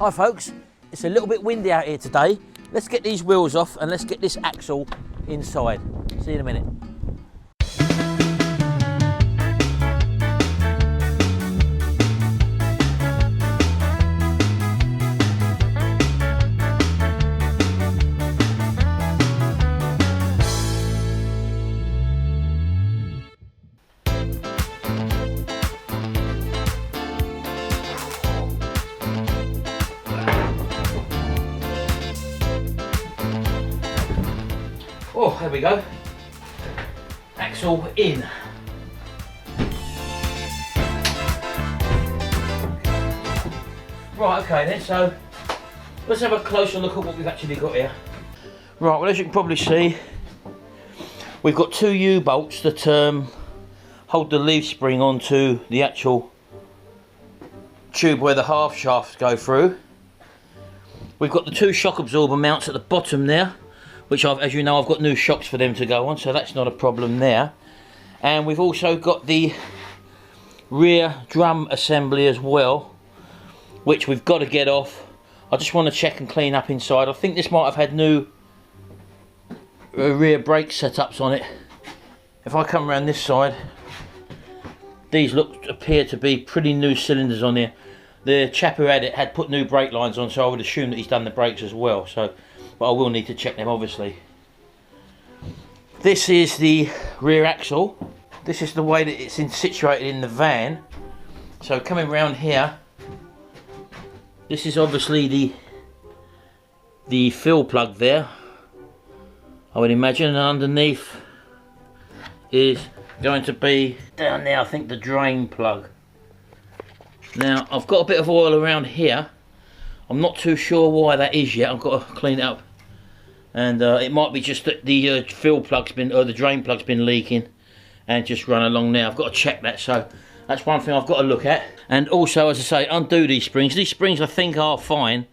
Hi folks, it's a little bit windy out here today. Let's get these wheels off and let's get this axle inside. See you in a minute. Oh, there we go. Axle in. Right, okay then, so let's have a closer look at what we've actually got here. Right, well as you can probably see, we've got two U-bolts that hold the leaf spring onto the actual tube where the half shafts go through. We've got the two shock absorber mounts at the bottom there, which as you know, I've got new shocks for them to go on, so that's not a problem there. And we've also got the rear drum assembly as well, which we've got to get off. I just want to check and clean up inside. I think this might have had new rear brake setups on it. If I come around this side, these appear to be pretty new cylinders on here. The chap who had it had put new brake lines on, so I would assume that he's done the brakes as well. So, but I will need to check them obviously. This is the rear axle. This is the way that it's situated in the van. So coming round here, this is obviously the fill plug there, I would imagine, and underneath is going to be down there, I think, the drain plug. Now I've got a bit of oil around here. I'm not too sure why that is yet. I've got to clean it up, and it might be just that the fill plug's been, or the drain plug's been leaking and just run along now. I've got to check that, so that's one thing I've got to look at. And also, as I say, undo these springs. These springs I think are fine.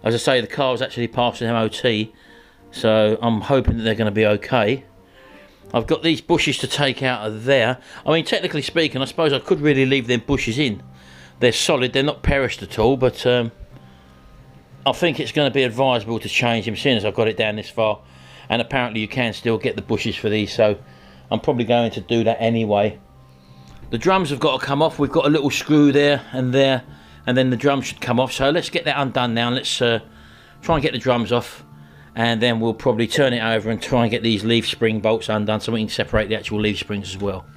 As I say, the car's actually passed an MOT, so I'm hoping that they're going to be okay. I've got these bushes to take out of there. I mean, technically speaking, I suppose I could really leave them bushes in. They're solid, they're not perished at all, but I think it's going to be advisable to change them, seeing as I've got it down this far. And apparently you can still get the bushes for these, so I'm probably going to do that anyway. The drums have got to come off. We've got a little screw there, and then the drum should come off. So let's get that undone now, and let's try and get the drums off, and then we'll probably turn it over and try and get these leaf spring bolts undone so we can separate the actual leaf springs as well.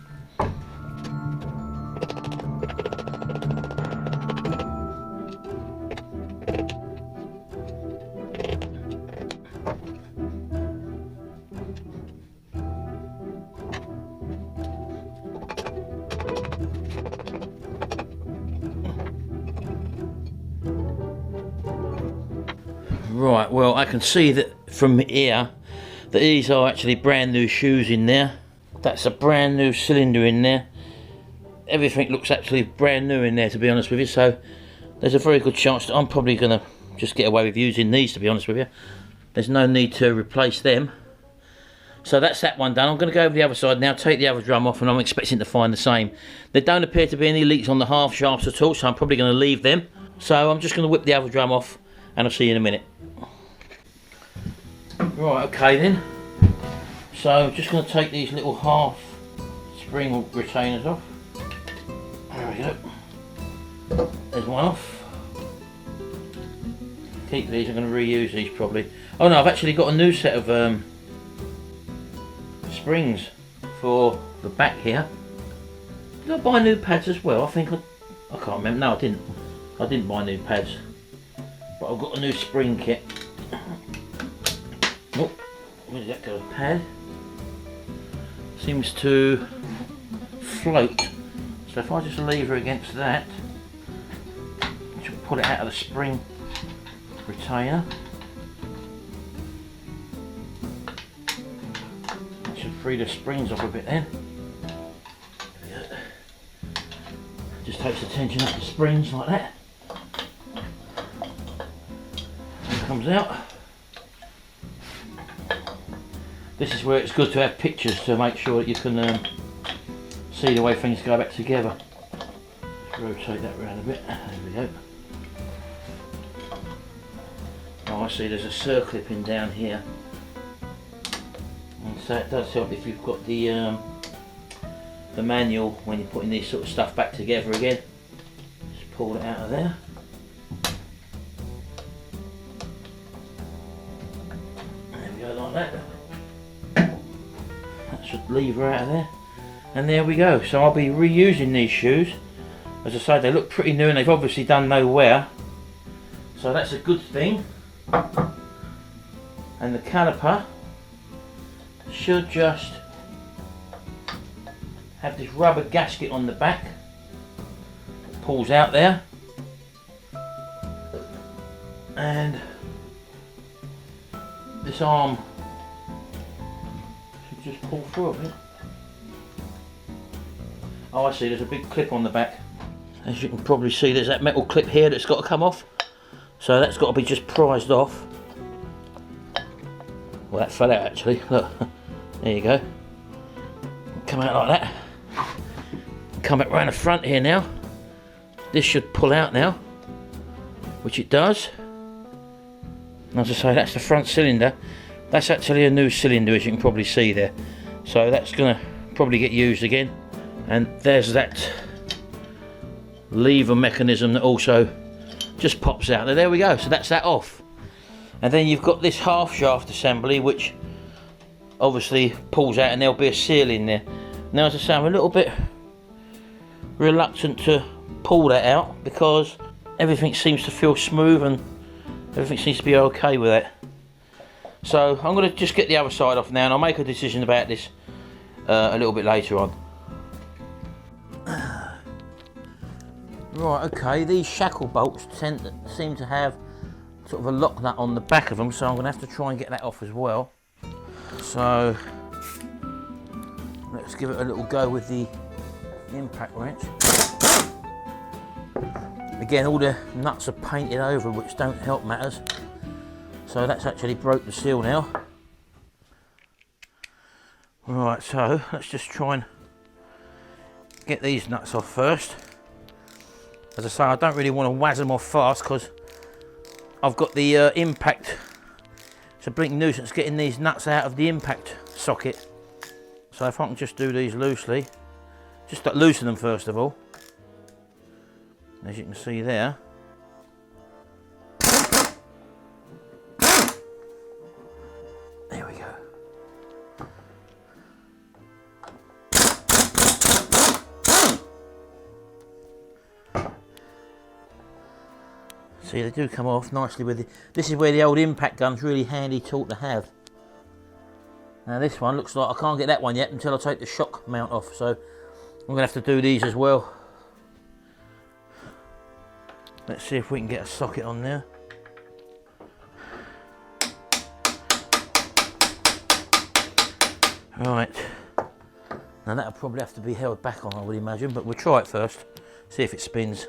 Right, well I can see that from here that these are actually brand new shoes in there. That's a brand new cylinder in there. Everything looks actually brand new in there, to be honest with you, so there's a very good chance that I'm probably going to just get away with using these, to be honest with you. There's no need to replace them. So that's that one done. I'm going to go over the other side now, take the other drum off, and I'm expecting to find the same. There don't appear to be any leaks on the half shafts at all, so I'm probably going to leave them. So I'm just going to whip the other drum off, and I'll see you in a minute. Right, okay then. So I'm just going to take these little half spring retainers off. There we go. There's one off. Keep these, I'm going to reuse these probably. Oh no, I've actually got a new set of springs for the back here. Did I buy new pads as well? I think I can't remember. No, I didn't. I didn't buy new pads. But I've got a new spring kit. Oh, where did that go? Pad seems to float, so if I just lever against that, which will pull it out of the spring retainer, that should free the springs off a bit then. Just takes the tension off the springs like that, and comes out. This is where it's good to have pictures to make sure that you can see the way things go back together. Let's rotate that around a bit. There we go. I see there's a circlipping down here, and so it does help if you've got the manual when you're putting these sort of stuff back together again. Just pull it out of there. There we go, like that. That should lever out of there, and there we go. So I'll be reusing these shoes. As I say, they look pretty new and they've obviously done no wear, so that's a good thing. And the caliper should just have this rubber gasket on the back that pulls out there, and this arm should just pull through a bit. Oh, I see, there's a big clip on the back. As you can probably see, there's that metal clip here that's got to come off, so that's got to be just prized off. Well, that fell out actually, look, there you go. Come out like that. Come back round the front here now. This should pull out now, which it does. And as I say, that's the front cylinder. That's actually a new cylinder, as you can probably see there. So that's going to probably get used again. And there's that lever mechanism that also just pops out. There we go, so that's that off. And then you've got this half shaft assembly, which obviously pulls out, and there'll be a seal in there. Now, as I say, I'm a little bit reluctant to pull that out because everything seems to feel smooth and everything seems to be okay with it. So I'm going to just get the other side off now, and I'll make a decision about this a little bit later on. Right, okay, these shackle bolts seem to have sort of a lock nut on the back of them, so I'm going to have to try and get that off as well. So let's give it a little go with the impact wrench. Again, all the nuts are painted over, which don't help matters. So that's actually broke the seal now. Right, so let's just try and get these nuts off first. As I say, I don't really want to wazz them off fast because I've got the impact. It's a blinking nuisance getting these nuts out of the impact socket. So if I can just do these loosely, just loosen them first of all. As you can see there. There we go. See, they do come off nicely with the... This is where the old impact gun's really handy tool to have. Now this one looks like I can't get that one yet until I take the shock mount off, so I'm going to have to do these as well. Let's see if we can get a socket on there. Right. Now that'll probably have to be held back on, I would imagine, but we'll try it first, see if it spins.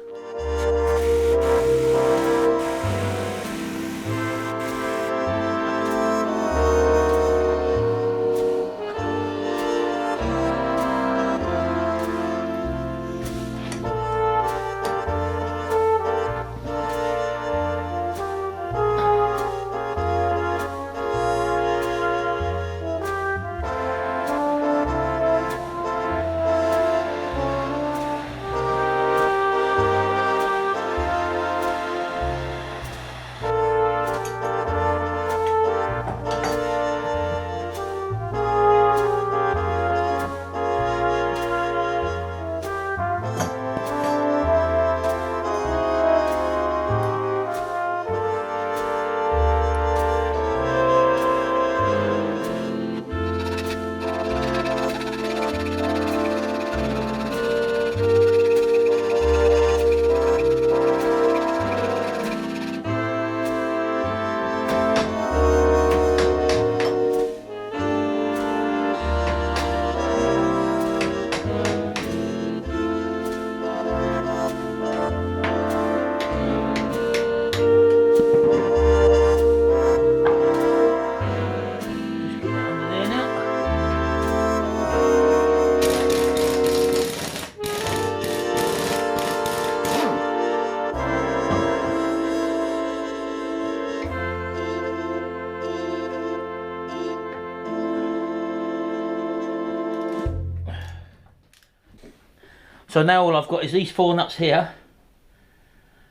So now all I've got is these 4 nuts here,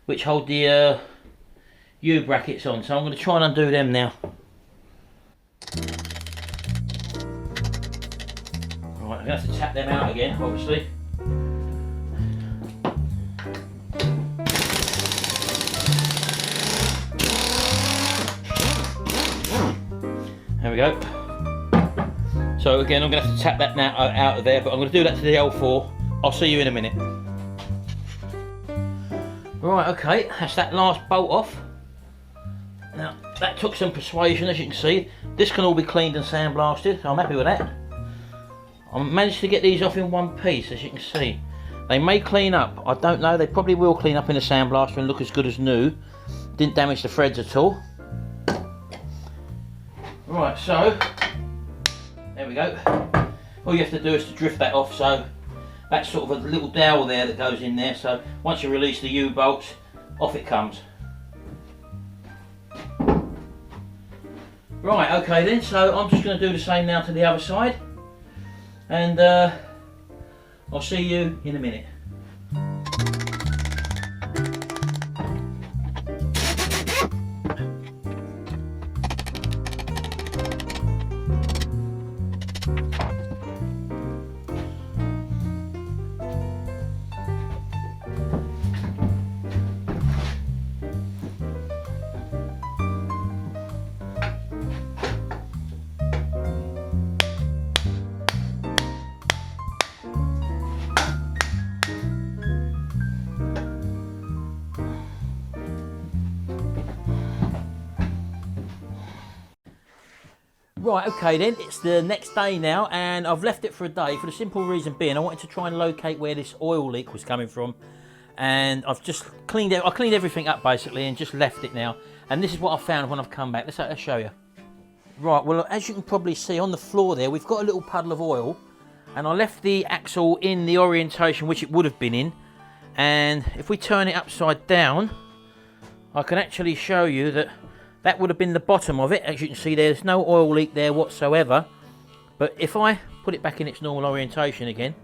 which hold the U-brackets on. So I'm going to try and undo them now. Right, I'm going to have to tap them out again, obviously. There we go. So again, I'm going to have to tap that now out of there, but I'm going to do that to the L4. I'll see you in a minute. Right, okay, that's that last bolt off. Now, that took some persuasion, as you can see. This can all be cleaned and sandblasted, so I'm happy with that. I managed to get these off in one piece, as you can see. They may clean up, I don't know, they probably will clean up in the sandblaster and look as good as new. Didn't damage the threads at all. Right, so, there we go. All you have to do is to drift that off, so that's sort of a little dowel there that goes in there, so once you release the U-bolts, off it comes. Right, okay then, so I'm just going to do the same now to the other side, and I'll see you in a minute. Right, okay then, it's the next day now, and I've left it for a day for the simple reason being I wanted to try and locate where this oil leak was coming from, and I've just cleaned it. I cleaned everything up basically and just left it now, and this is what I found when I've come back. Let's show you. Right, well, as you can probably see on the floor there, we've got a little puddle of oil, and I left the axle in the orientation which it would have been in, and if we turn it upside down, I can actually show you that that would have been the bottom of it. As you can see, there's no oil leak there whatsoever. But if I put it back in its normal orientation again,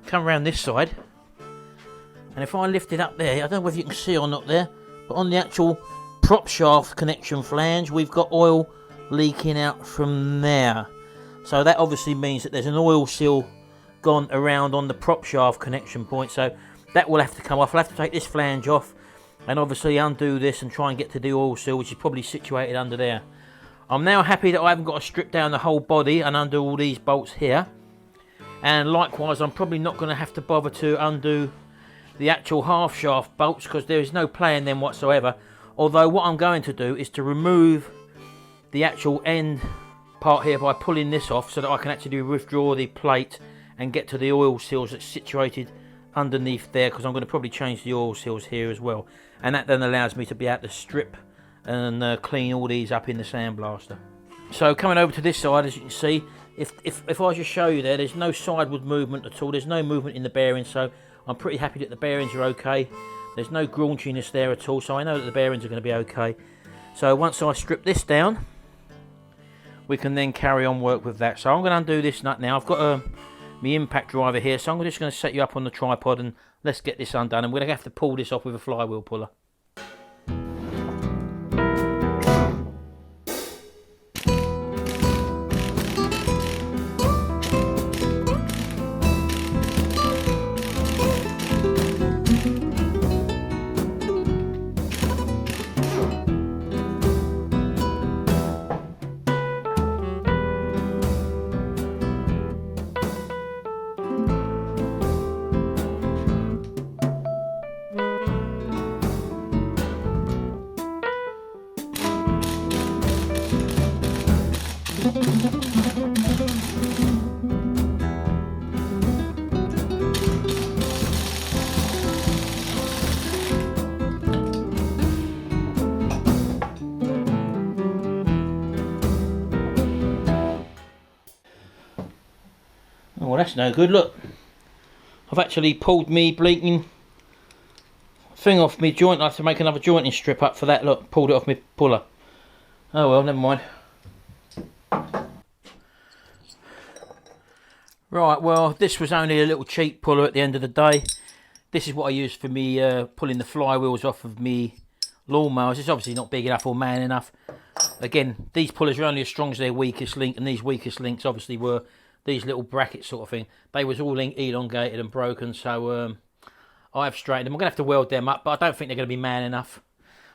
come around this side, and if I lift it up there, I don't know whether you can see or not there, but on the actual prop shaft connection flange, we've got oil leaking out from there. So that obviously means that there's an oil seal gone around on the prop shaft connection point. So that will have to come off. I'll have to take this flange off, and obviously undo this and try and get to the oil seal, which is probably situated under there. I'm now happy that I haven't got to strip down the whole body and undo all these bolts here. And likewise, I'm probably not going to have to bother to undo the actual half shaft bolts, because there is no play in them whatsoever. Although what I'm going to do is to remove the actual end part here by pulling this off, so that I can actually withdraw the plate and get to the oil seals that's situated underneath there, because I'm going to probably change the oil seals here as well, and that then allows me to be able to strip and clean all these up in the sandblaster. So coming over to this side, as you can see, if I just show you there's no sideward movement at all, there's no movement in the bearings, so I'm pretty happy that the bearings are okay. There's no graunchiness there at all, so I know that the bearings are going to be okay. So once I strip this down, we can then carry on work with that. So I'm going to undo this nut now. I've got my impact driver here, so I'm just going to set you up on the tripod and let's get this undone, and we're going to have to pull this off with a flywheel puller. Oh, well, that's no good. Look, I've actually pulled me blinking thing off me joint. I have to make another jointing strip up for that. Look, pulled it off me puller. Oh well, never mind. Right, well, this was only a little cheap puller at the end of the day. This is what I use for me pulling the flywheels off of me lawnmowers. It's obviously not big enough or man enough. Again, these pullers are only as strong as their weakest link, and these weakest links obviously were these little brackets sort of thing. They was all elongated and broken, so I've straightened them. I'm going to have to weld them up, but I don't think they're going to be man enough.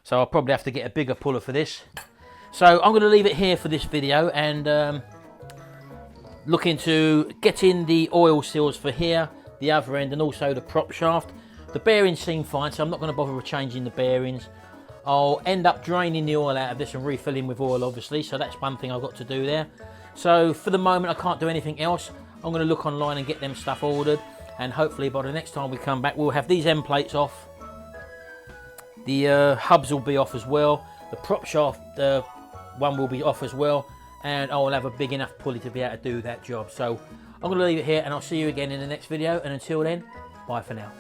So I'll probably have to get a bigger puller for this. So I'm going to leave it here for this video, and look into getting the oil seals for here, the other end, and also the prop shaft. The bearings seem fine, so I'm not going to bother with changing the bearings. I'll end up draining the oil out of this and refilling with oil, obviously, so that's one thing I've got to do there. So for the moment, I can't do anything else. I'm going to look online and get them stuff ordered, and hopefully by the next time we come back, we'll have these end plates off. The hubs will be off as well. The prop shaft one will be off as well, and I'll have a big enough pulley to be able to do that job. So I'm going to leave it here, and I'll see you again in the next video, and until then, bye for now.